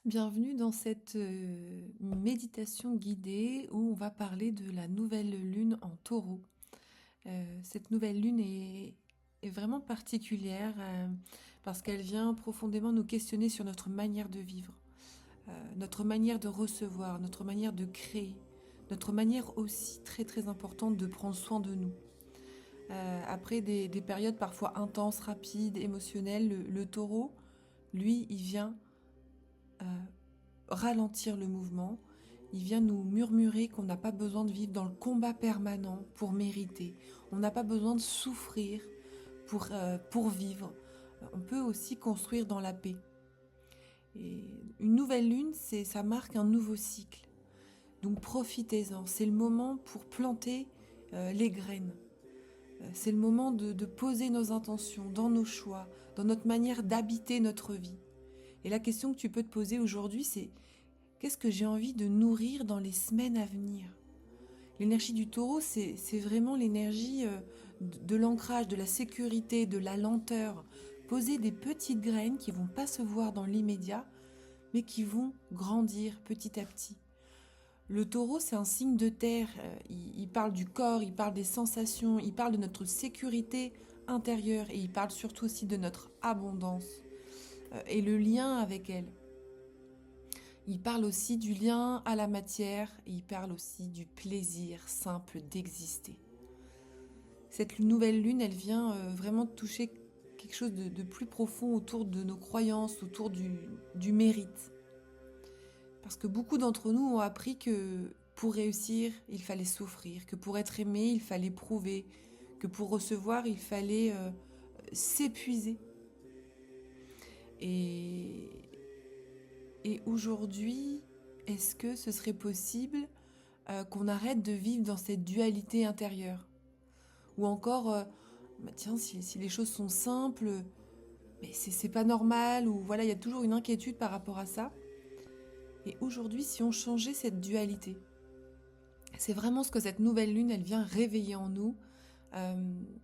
Bienvenue dans cette méditation guidée où on va parler de la nouvelle lune en taureau. Cette nouvelle lune est vraiment particulière parce qu'elle vient profondément nous questionner sur notre manière de vivre, notre manière de recevoir, notre manière de créer, notre manière aussi très très importante de prendre soin de nous. Après des périodes parfois intenses, rapides, émotionnelles, le taureau, lui, il vient euh, ralentir le mouvement. Il vient nous murmurer qu'on n'a pas besoin de vivre dans le combat permanent pour mériter. On n'a pas besoin de souffrir pour vivre. On peut aussi construire dans la paix. Et une nouvelle lune, ça marque un nouveau cycle. Donc profitez-en. C'est le moment pour planter les graines. C'est le moment de poser nos intentions dans nos choix, dans notre manière d'habiter notre vie. Et la question que tu peux te poser aujourd'hui, c'est: qu'est-ce que j'ai envie de nourrir dans les semaines à venir? L'énergie du taureau, c'est vraiment l'énergie de l'ancrage, de la sécurité, de la lenteur. Poser des petites graines qui vont pas se voir dans l'immédiat, mais qui vont grandir petit à petit. Le taureau, c'est un signe de terre. Il parle du corps, il parle des sensations, il parle de notre sécurité intérieure et il parle surtout aussi de notre abondance et le lien avec elle. Il parle aussi du lien à la matière et il parle aussi du plaisir simple d'exister. Cette nouvelle lune, elle vient vraiment toucher quelque chose de plus profond autour de nos croyances, autour du mérite. Parce que beaucoup d'entre nous ont appris que pour réussir, il fallait souffrir, que pour être aimé, il fallait prouver, que pour recevoir, il fallait s'épuiser. Et, et aujourd'hui, est-ce que ce serait possible qu'on arrête de vivre dans cette dualité intérieure? Ou encore, tiens, si les choses sont simples, mais c'est pas normal, ou voilà, il y a toujours une inquiétude par rapport à ça. Et aujourd'hui, si on changeait cette dualité, c'est vraiment ce que cette nouvelle lune, elle vient réveiller en nous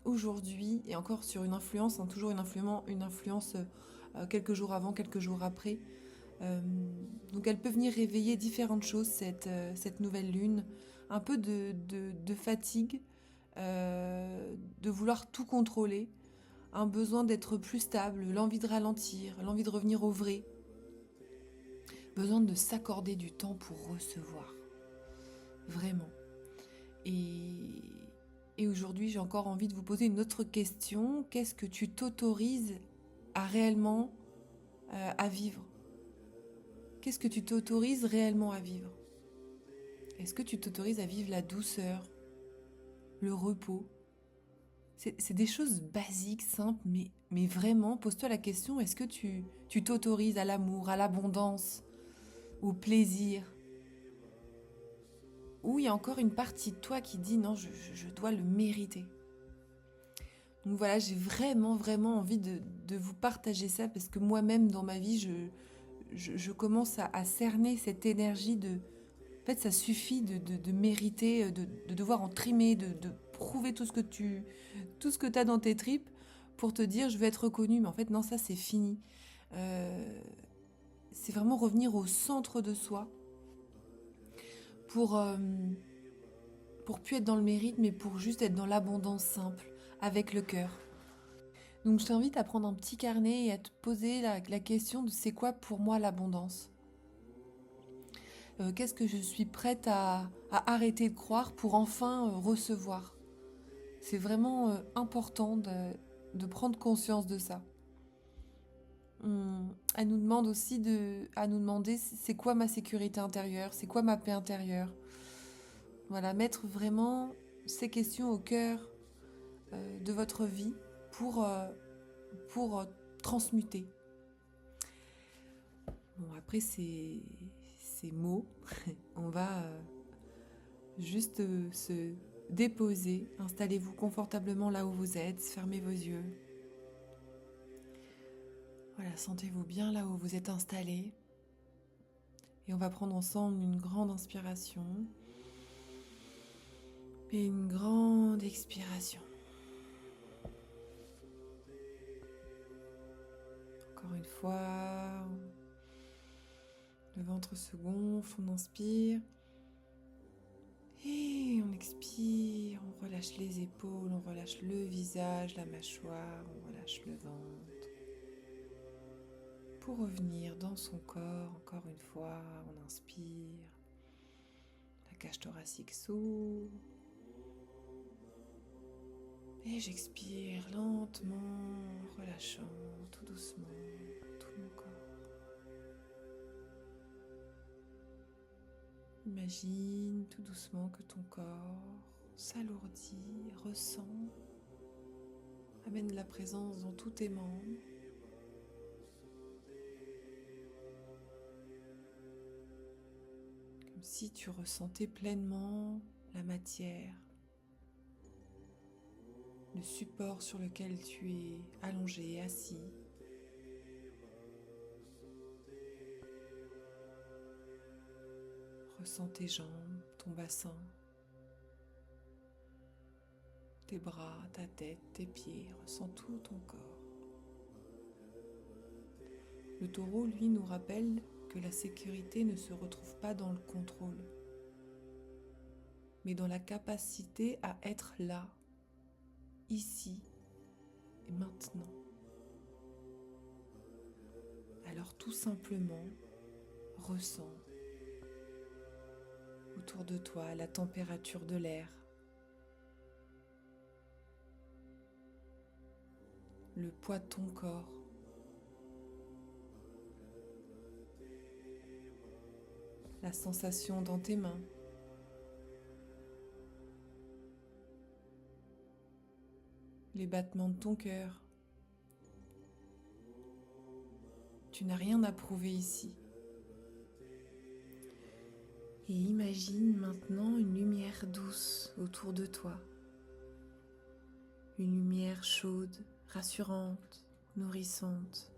aujourd'hui, et encore sur une influence, hein, toujours une influence quelques jours avant, quelques jours après. Euh, donc elle peut venir réveiller différentes choses, cette nouvelle lune. Un peu de fatigue, de vouloir tout contrôler, un besoin d'être plus stable, l'envie de ralentir, l'envie de revenir au vrai, besoin de s'accorder du temps pour recevoir, vraiment. Et, et aujourd'hui, j'ai encore envie de vous poser une autre question. Qu'est-ce que tu t'autorises à réellement à vivre? Qu'est-ce que tu t'autorises réellement à vivre? Est-ce que tu t'autorises à vivre la douceur, le repos? C'est des choses basiques, simples, mais vraiment, pose-toi la question, est-ce que tu t'autorises à l'amour, à l'abondance, au plaisir? Ou il y a encore une partie de toi qui dit non, je dois le mériter. Donc voilà, j'ai vraiment envie de vous partager ça parce que moi-même dans ma vie, je commence à cerner cette énergie de... En fait, ça suffit de mériter, de devoir en trimer, de prouver tout ce que tu as dans tes tripes pour te dire je veux être reconnu. Mais en fait, non, ça c'est fini. Euh, c'est vraiment revenir au centre de soi pour, euh, pour plus être dans le mérite, mais pour juste être dans l'abondance simple, avec le cœur. Donc je t'invite à prendre un petit carnet et à te poser la question de c'est quoi pour moi l'abondance? Qu'est-ce que je suis prête à arrêter de croire pour enfin recevoir? C'est vraiment important de prendre conscience de ça. Elle nous demande aussi à nous demander c'est quoi ma sécurité intérieure, c'est quoi ma paix intérieure. Voilà, mettre vraiment ces questions au cœur de votre vie pour transmuter. Bon, après ces mots, on va juste se déposer. Installez-vous confortablement là où vous êtes, fermez vos yeux. Voilà, sentez-vous bien là où vous êtes installé. Et on va prendre ensemble une grande inspiration et une grande expiration. Encore une fois. Le ventre se gonfle, on inspire. Et on expire, on relâche les épaules, on relâche le visage, la mâchoire, on relâche le ventre. Pour revenir dans son corps, encore une fois, on inspire. La cage thoracique s'ouvre. Et j'expire lentement, relâchant tout doucement tout mon corps. Imagine tout doucement que ton corps s'alourdit, ressent, amène la présence dans tous tes membres. Comme si tu ressentais pleinement la matière, le support sur lequel tu es allongé, assis. Ressens tes jambes, ton bassin, tes bras, ta tête, tes pieds, ressens tout ton corps. Le taureau, lui, nous rappelle que la sécurité ne se retrouve pas dans le contrôle, mais dans la capacité à être là, ici et maintenant. Alors tout simplement, ressens autour de toi la température de l'air, le poids de ton corps, la sensation dans tes mains, les battements de ton cœur. Tu n'as rien à prouver ici. Et imagine maintenant une lumière douce autour de toi. Une lumière chaude, rassurante, nourrissante.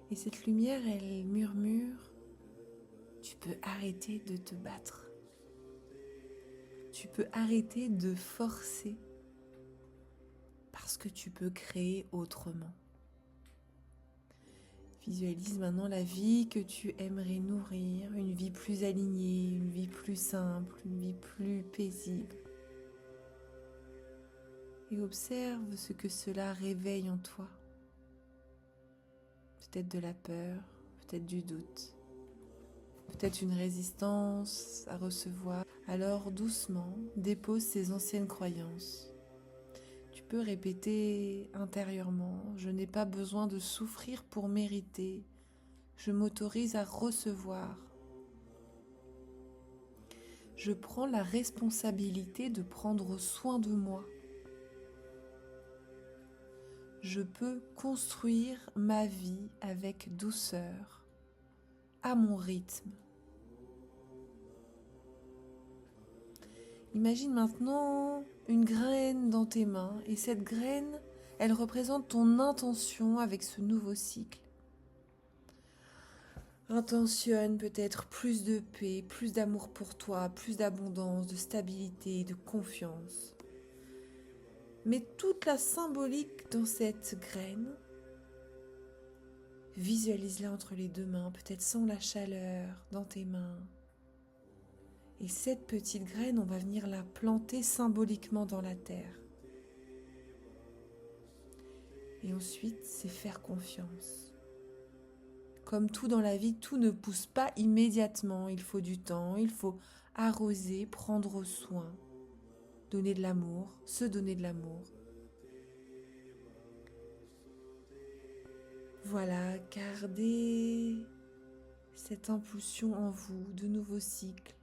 Et cette lumière, elle murmure, tu peux arrêter de te battre. Tu peux arrêter de forcer parce que tu peux créer autrement. Visualise maintenant la vie que tu aimerais nourrir, une vie plus alignée, une vie plus simple, une vie plus paisible. Et observe ce que cela réveille en toi. Peut-être de la peur, peut-être du doute, peut-être une résistance à recevoir. Alors doucement, dépose ces anciennes croyances. Tu peux répéter intérieurement, je n'ai pas besoin de souffrir pour mériter, je m'autorise à recevoir. Je prends la responsabilité de prendre soin de moi. Je peux construire ma vie avec douceur, à mon rythme. Imagine maintenant une graine dans tes mains et cette graine, elle représente ton intention avec ce nouveau cycle. Intentionne peut-être plus de paix, plus d'amour pour toi, plus d'abondance, de stabilité, de confiance. Mets toute la symbolique dans cette graine. Visualise-la entre les deux mains, peut-être sens la chaleur dans tes mains. Et cette petite graine, on va venir la planter symboliquement dans la terre. Et ensuite, c'est faire confiance. Comme tout dans la vie, tout ne pousse pas immédiatement. Il faut du temps, il faut arroser, prendre soin, donner de l'amour, se donner de l'amour. Voilà, gardez cette impulsion en vous, de nouveaux cycles.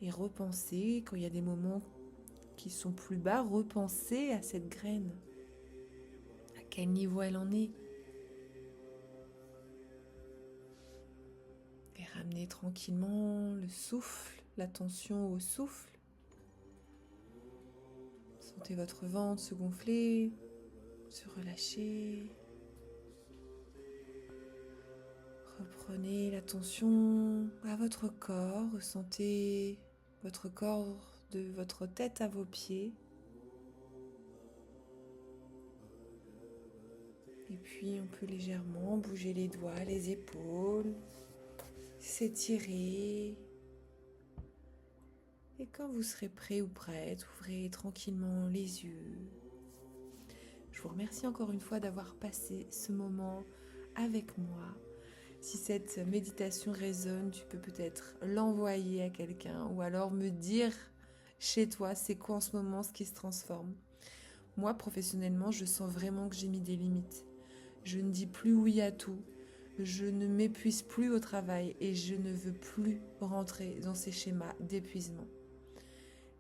Et repensez, quand il y a des moments qui sont plus bas, repensez à cette graine. À quel niveau elle en est. Et ramenez tranquillement le souffle, l'attention au souffle. Sentez votre ventre se gonfler, se relâcher. Reprenez l'attention à votre corps, ressentez votre corps de votre tête à vos pieds. Et puis on peut légèrement bouger les doigts, les épaules, s'étirer. Et quand vous serez prêt ou prête, ouvrez tranquillement les yeux. Je vous remercie encore une fois d'avoir passé ce moment avec moi. Si cette méditation résonne, tu peux peut-être l'envoyer à quelqu'un ou alors me dire chez toi c'est quoi en ce moment ce qui se transforme. Moi, professionnellement, je sens vraiment que j'ai mis des limites. Je ne dis plus oui à tout. Je ne m'épuise plus au travail et je ne veux plus rentrer dans ces schémas d'épuisement.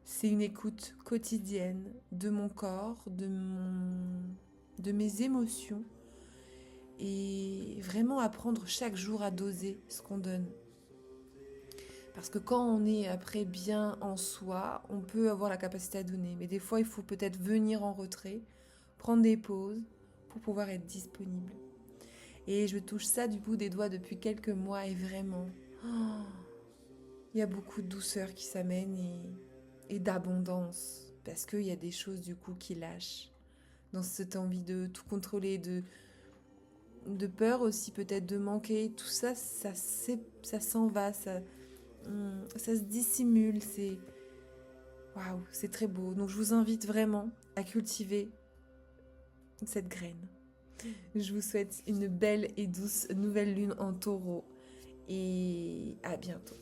C'est une écoute quotidienne de mon corps, de mes émotions et vraiment apprendre chaque jour à doser ce qu'on donne. Parce que quand on est après bien en soi, on peut avoir la capacité à donner. Mais des fois, il faut peut-être venir en retrait, prendre des pauses pour pouvoir être disponible. Et je touche ça du bout des doigts depuis quelques mois et vraiment, il y a beaucoup de douceur qui s'amène et d'abondance. Parce qu'il y a des choses du coup qui lâchent. Dans cette envie de tout contrôler, de peur aussi peut-être de manquer. Tout ça, ça s'en va, ça se dissimule. Waouh, c'est très beau. Donc je vous invite vraiment à cultiver cette graine. Je vous souhaite une belle et douce nouvelle lune en taureau et à bientôt.